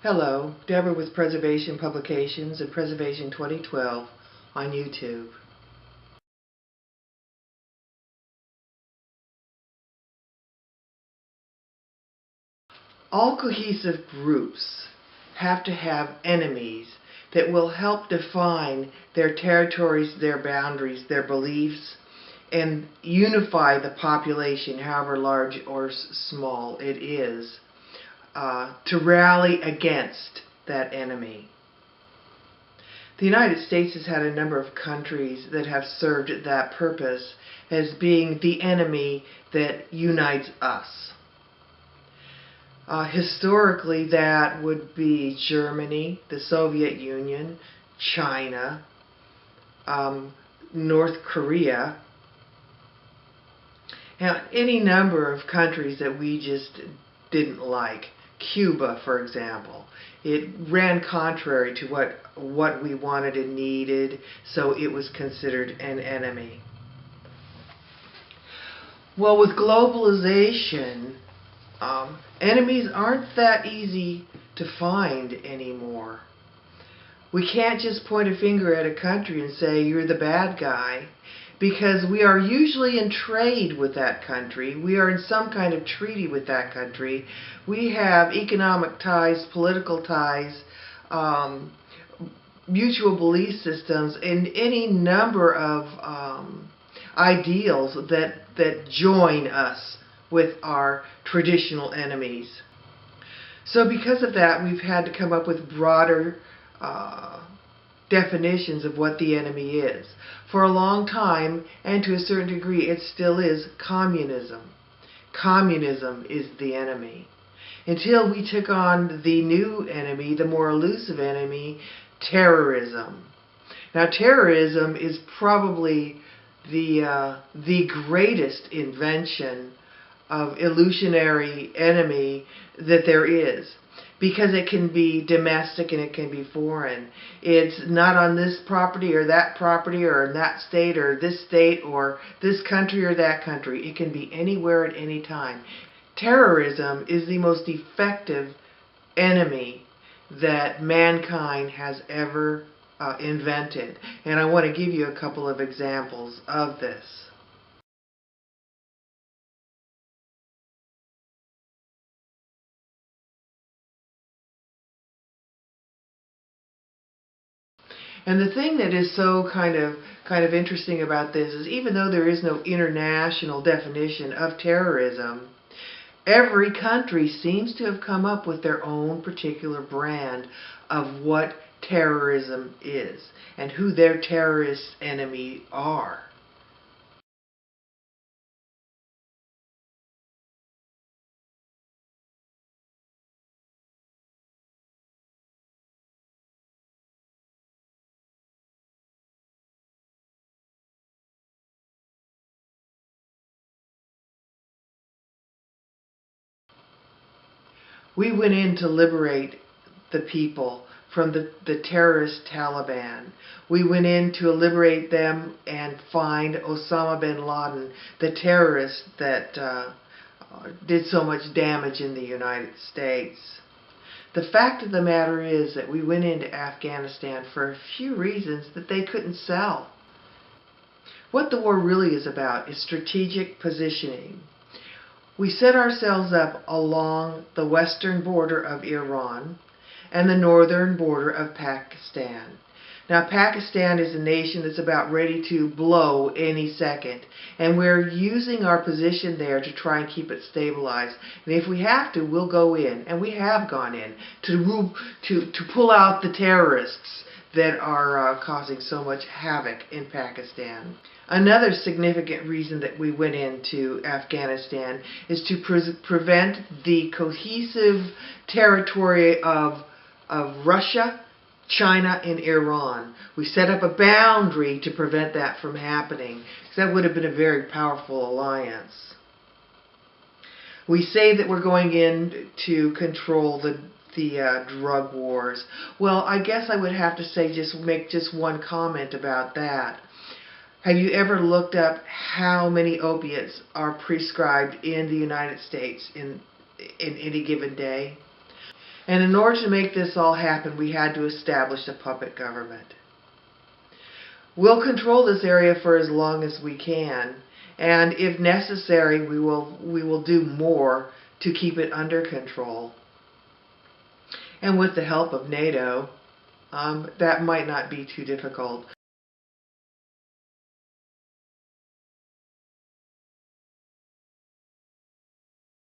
Hello, Deborah with Preservation Publications and Preservation 2012 on YouTube. All cohesive groups have to have enemies that will help define their territories, their boundaries, their beliefs, and unify the population, however large or small it is, to rally against that enemy. The United States has had a number of countries that have served that purpose as being the enemy that unites us. Historically, that would be Germany, the Soviet Union, China, North Korea, and any number of countries that we just didn't like. Cuba, for example. It ran contrary to what we wanted and needed, so it was considered an enemy. Well, with globalization, enemies aren't that easy to find anymore. We can't just point a finger at a country and say, you're the bad guy, because we are usually in trade with that country. We are in some kind of treaty with that country. We have economic ties, political ties, mutual belief systems, and any number of ideals that join us with our traditional enemies. So because of that, we've had to come up with broader definitions of what the enemy is. For a long time, and to a certain degree, it still is communism. Communism is the enemy. Until we took on the new enemy, the more elusive enemy, terrorism. Now, terrorism is probably the greatest invention of illusionary enemy that there is, because it can be domestic and it can be foreign. It's not on this property or that property or in that state or this state or this country or that country. It can be anywhere at any time. Terrorism is the most effective enemy that mankind has ever invented. And I want to give you a couple of examples of this. And the thing that is so kind of interesting about this is, even though there is no international definition of terrorism, every country seems to have come up with their own particular brand of what terrorism is and who their terrorist enemy are. We went in to liberate the people from the terrorist Taliban. We went in to liberate them and find Osama bin Laden, the terrorist that did so much damage in the United States. The fact of the matter is that we went into Afghanistan for a few reasons that they couldn't sell. What the war really is about is strategic positioning. We set ourselves up along the western border of Iran and the northern border of Pakistan. Now, Pakistan is a nation that's about ready to blow any second, and we're using our position there to try and keep it stabilized. And if we have to, we'll go in, and we have gone in, to pull out the terrorists that are causing so much havoc in Pakistan. Another significant reason that we went into Afghanistan is to prevent the cohesive territory of Russia, China, and Iran. We set up a boundary to prevent that from happening, because that would have been a very powerful alliance. We say that we're going in to control the drug wars. Well, I guess I would have to say, make one comment about that. Have you ever looked up how many opiates are prescribed in the United States in any given day? And in order to make this all happen, we had to establish a puppet government. We'll control this area for as long as we can, and if necessary, we will do more to keep it under control. And with the help of NATO, that might not be too difficult.